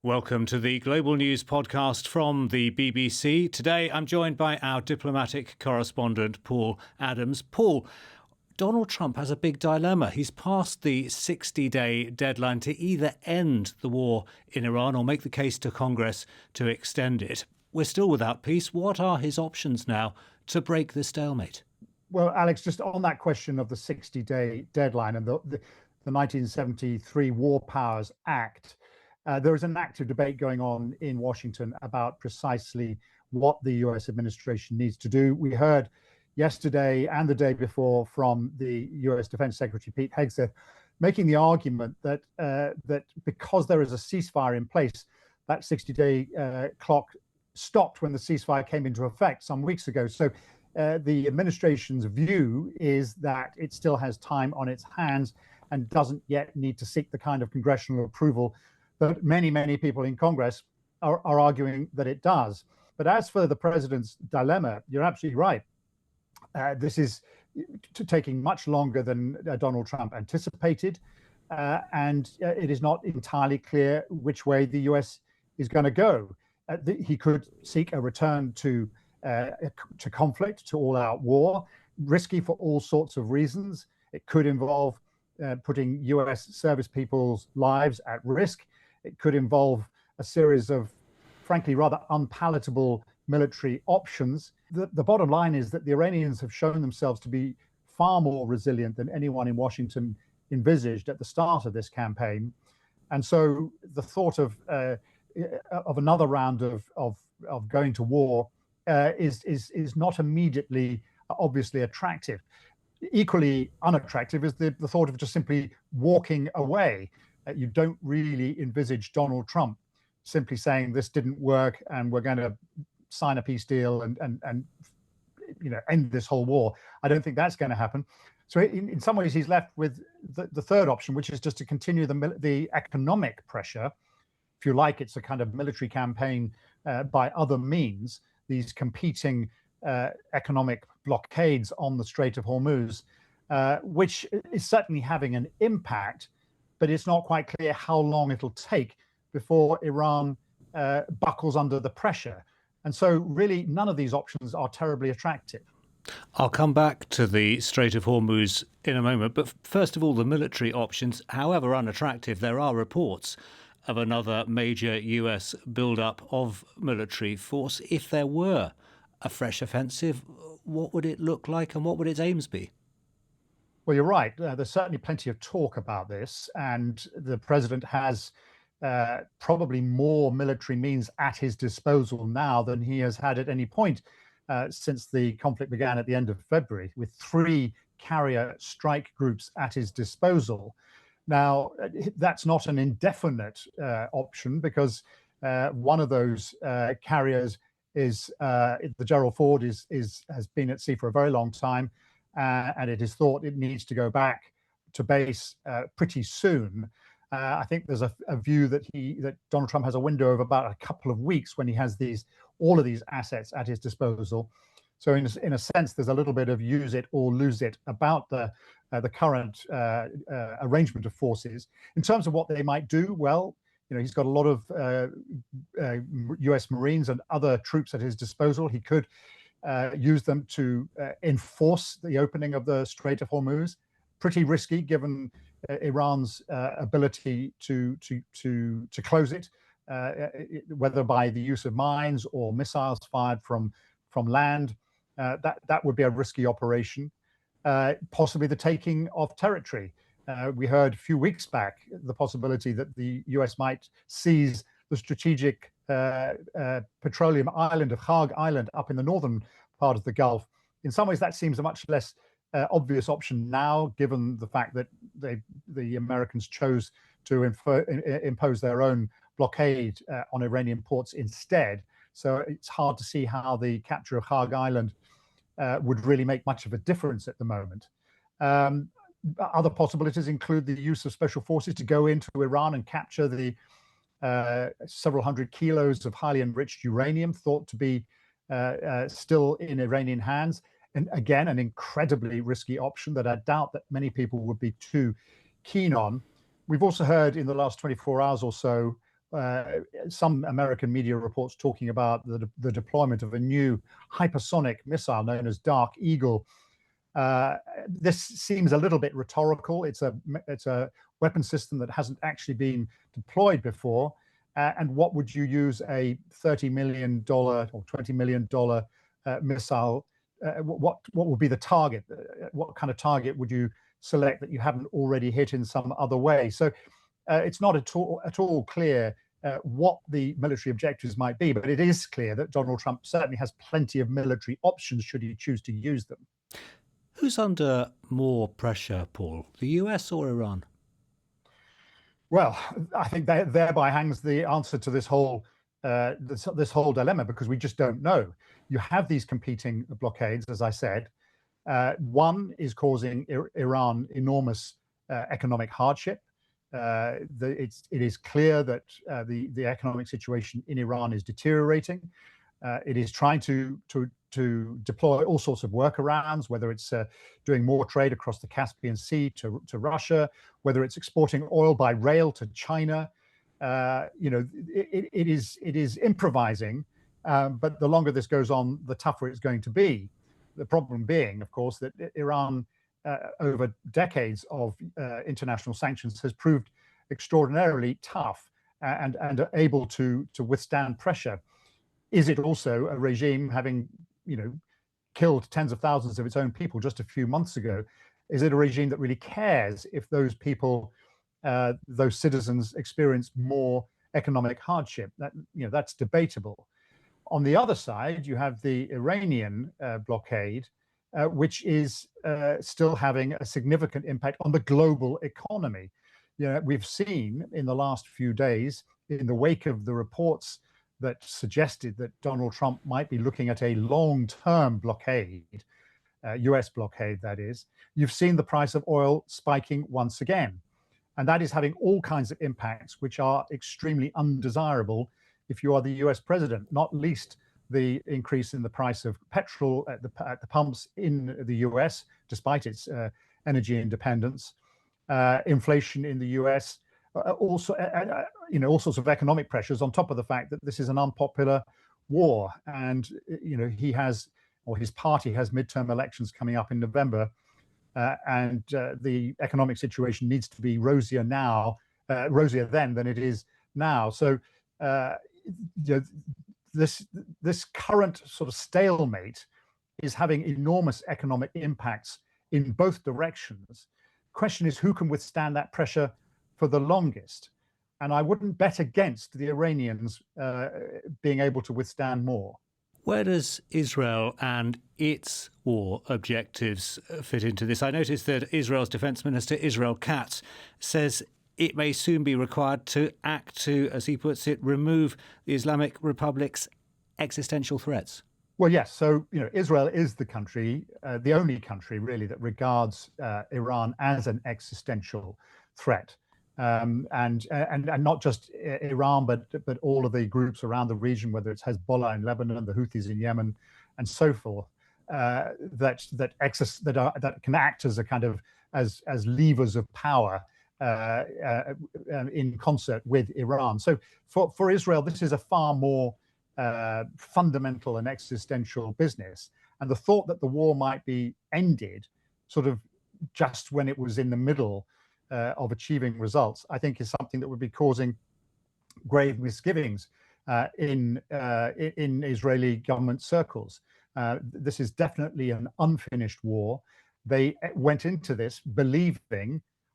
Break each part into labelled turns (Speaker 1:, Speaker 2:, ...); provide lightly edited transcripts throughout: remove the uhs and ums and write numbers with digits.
Speaker 1: Welcome to the Global News podcast from the BBC. Today, I'm joined by our diplomatic correspondent, Paul Adams. Paul, Donald Trump has a big dilemma. He's passed the 60-day deadline to either end the war in Iran or make the case to Congress to extend it. We're still without peace. What are his options now to break the stalemate?
Speaker 2: Well, Alex, just on that question of the 60-day deadline and the 1973 War Powers Act, there is an active debate going on in Washington about precisely what the US administration needs to do. We heard yesterday and the day before from the US Defense Secretary Pete Hegseth making the argument that that because there is a ceasefire in place, that 60-day clock stopped when the ceasefire came into effect some weeks ago. So the administration's view is that it still has time on its hands and doesn't yet need to seek the kind of congressional approval that many people in Congress are arguing that it does. But as for the president's dilemma, you're absolutely right. This is taking much longer than Donald Trump anticipated, and it is not entirely clear which way the US is going to go. He could seek a return to conflict, to all-out war, risky for all sorts of reasons. It could involve putting US service people's lives at risk. It could involve a series of, frankly, rather unpalatable military options. The bottom line is that the Iranians have shown themselves to be far more resilient than anyone in Washington envisaged at the start of this campaign. And so the thought of another round of going to war is not immediately obviously attractive. Equally unattractive is the thought of just simply walking away. You don't really envisage Donald Trump simply saying this didn't work and we're going to sign a peace deal and end this whole war. I don't think that's going to happen. So in some ways, he's left with the third option, which is just to continue the economic pressure. If you like, it's a kind of military campaign by other means, these competing economic blockades on the Strait of Hormuz, which is certainly having an impact, but it's not quite clear how long it'll take before Iran buckles under the pressure. And so really none of these options are terribly attractive.
Speaker 1: I'll come back to the Strait of Hormuz in a moment, but first of all, the military options, however unattractive, there are reports of another major US build-up of military force. If there were a fresh offensive, what would it look like and what would its aims be?
Speaker 2: Well, you're right. There's certainly plenty of talk about this, and the president has probably more military means at his disposal now than he has had at any point since the conflict began at the end of February, with 3 carrier strike groups at his disposal. Now, that's not an indefinite option because one of those carriers is the Gerald Ford has been at sea for a very long time, and it is thought it needs to go back to base pretty soon. I think there's a view that Donald Trump has a window of about a couple of weeks when he has all of these assets at his disposal. So in a sense, there's a little bit of use it or lose it about the current arrangement of forces. In terms of what they might do, well, he's got a lot of US Marines and other troops at his disposal. He could use them to enforce the opening of the Strait of Hormuz. Pretty risky given Iran's ability to close it, whether by the use of mines or missiles fired from land. That would be a risky operation. Possibly the taking of territory. We heard a few weeks back the possibility that the US might seize the strategic petroleum island of Kharg Island up in the northern part of the Gulf. In some ways, that seems a much less obvious option now, given the fact that the Americans chose to impose their own blockade on Iranian ports instead. So it's hard to see how the capture of Kharg Island would really make much of a difference at the moment. Other possibilities include the use of special forces to go into Iran and capture the several hundred kilos of highly enriched uranium thought to be still in Iranian hands. And again, an incredibly risky option that I doubt that many people would be too keen on. We've also heard in the last 24 hours or so some American media reports talking about the deployment of a new hypersonic missile known as Dark Eagle. This seems a little bit rhetorical. It's a weapon system that hasn't actually been deployed before. And what would you use a $30 million or $20 million missile? What would be the target? What kind of target would you select that you haven't already hit in some other way? So it's not at all clear what the military objectives might be, but it is clear that Donald Trump certainly has plenty of military options should he choose to use them.
Speaker 1: Who's under more pressure, Paul, the US or Iran?
Speaker 2: Well, I think thereby hangs the answer to this whole dilemma, because we just don't know. You have these competing blockades, as I said. One is causing Iran enormous economic hardship. It is clear that the economic situation in Iran is deteriorating. It is trying to deploy all sorts of workarounds, whether it's doing more trade across the Caspian Sea to Russia, whether it's exporting oil by rail to China. It is improvising, but the longer this goes on, the tougher it's going to be. The problem being, of course, that Iran, over decades of international sanctions, has proved extraordinarily tough and able to withstand pressure. Is it also a regime, having killed tens of thousands of its own people just a few months ago? Is it a regime that really cares if those people, those citizens, experience more economic hardship? That's debatable. On the other side, you have the Iranian blockade, which is still having a significant impact on the global economy. We've seen in the last few days, in the wake of the reports that suggested that Donald Trump might be looking at a long-term blockade, US blockade, that is, you've seen the price of oil spiking once again. And that is having all kinds of impacts which are extremely undesirable if you are the US president, not least the increase in the price of petrol at the pumps in the US, despite its energy independence, inflation in the US, also, all sorts of economic pressures on top of the fact that this is an unpopular war. And, he has, or his party has, midterm elections coming up in November. And the economic situation needs to be rosier then than it is now. So this current sort of stalemate is having enormous economic impacts in both directions. Question is, who can withstand that pressure for the longest? And I wouldn't bet against the Iranians being able to withstand more.
Speaker 1: Where does Israel and its war objectives fit into this? I noticed that Israel's Defense Minister, Israel Katz, says it may soon be required to act to, as he puts it, remove the Islamic Republic's existential threats.
Speaker 2: Well, yes. So, Israel is the country, the only country really, that regards Iran as an existential threat. And not just Iran, but all of the groups around the region, whether it's Hezbollah in Lebanon, the Houthis in Yemen, and so forth, that can act as a kind of as levers of power in concert with Iran. So for Israel, this is a far more fundamental and existential business. And the thought that the war might be ended sort of just when it was in the middle of achieving results, I think is something that would be causing grave misgivings in Israeli government circles. This is definitely an unfinished war. They went into this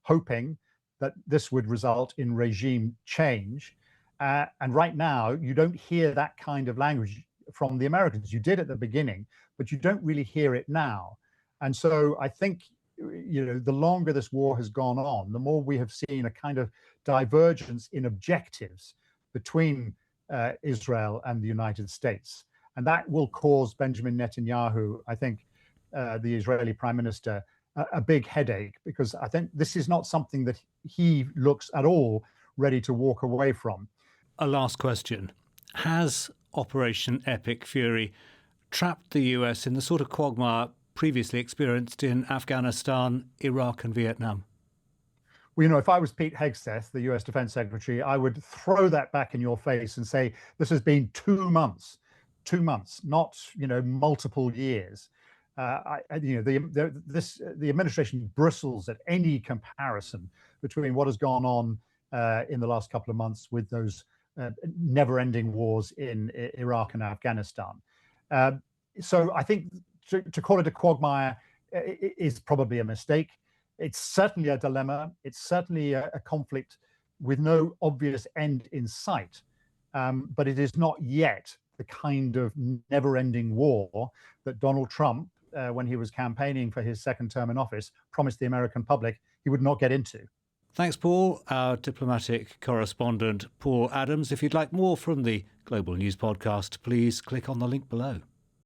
Speaker 2: hoping that this would result in regime change. And right now, you don't hear that kind of language from the Americans. You did at the beginning, but you don't really hear it now. And so I think, the longer this war has gone on, the more we have seen a kind of divergence in objectives between Israel and the United States. And that will cause Benjamin Netanyahu, I think, the Israeli prime minister, a big headache, because I think this is not something that he looks at all ready to walk away from.
Speaker 1: A last question. Has Operation Epic Fury trapped the US in the sort of quagmire previously experienced in Afghanistan, Iraq and Vietnam?
Speaker 2: Well, if I was Pete Hegseth, the US Defense Secretary, I would throw that back in your face and say, this has been 2 months, not, multiple years. The administration bristles at any comparison between what has gone on in the last couple of months with those never-ending wars in Iraq and Afghanistan. So I think to call it a quagmire is probably a mistake. It's certainly a dilemma. It's certainly a conflict with no obvious end in sight. But it is not yet the kind of never-ending war that Donald Trump, when he was campaigning for his second term in office, promised the American public he would not get into.
Speaker 1: Thanks, Paul. Our diplomatic correspondent, Paul Adams. If you'd like more from the Global News Podcast, please click on the link below.